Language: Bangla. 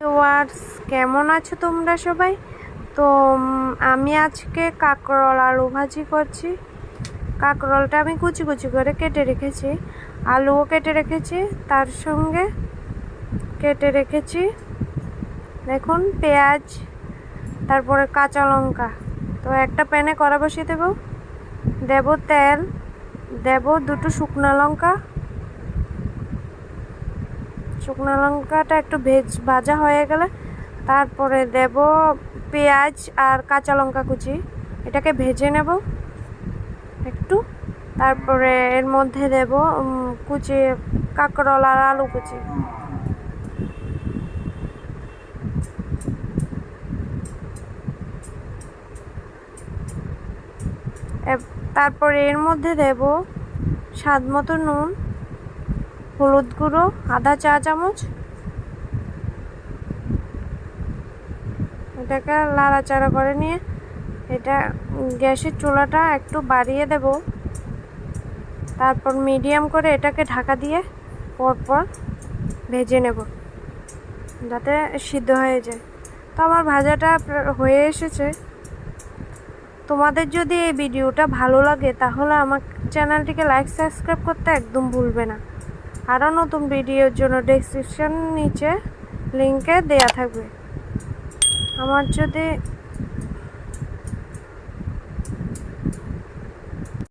ভিউয়ার্স, কেমন আছো তোমরা সবাই? তো আমি আজকে কাকরোল আলু ভাজি করছি। কাকরোলটা আমি কুচি কুচি করে কেটে রেখেছি, আলুও কেটে রেখেছি, তার সঙ্গে কেটে রেখেছি দেখুন পেঁয়াজ, তারপরে কাঁচা লঙ্কা। তো একটা প্যানে কড়া বসিয়ে দেব তেল, দেব দুটো শুকনো লঙ্কাটা একটু ভাজা হয়ে গেলে তারপরে দেব পেঁয়াজ আর কাঁচা লঙ্কা কুচি, এটাকে ভেজে নেব একটু। তারপরে এর মধ্যে দেব কুচি কাঁকরোল আর আলু কুচি। তারপরে এর মধ্যে দেব স্বাদ মতো নুন, হলুদ গুঁড়ো আধা চা চামচ। এটাকে নাড়াচাড়া করে নিয়ে এটা গ্যাসের চুলাটা একটু বাড়িয়ে দেব, তারপর মিডিয়াম করে এটাকে ঢাকা দিয়ে পরপর ভেজে নেব যাতে সিদ্ধ হয়ে যায়। তো আমার ভাজাটা হয়ে এসেছে। তোমাদের যদি এই ভিডিওটা ভালো লাগে তাহলে আমার চ্যানেলটিকে লাইক সাবস্ক্রাইব করতে একদম ভুলবে না। আরও নতুন ভিডিওর জন্য ডেসক্রিপশন নিচে লিঙ্কে দেয়া থাকবে। আমার যদি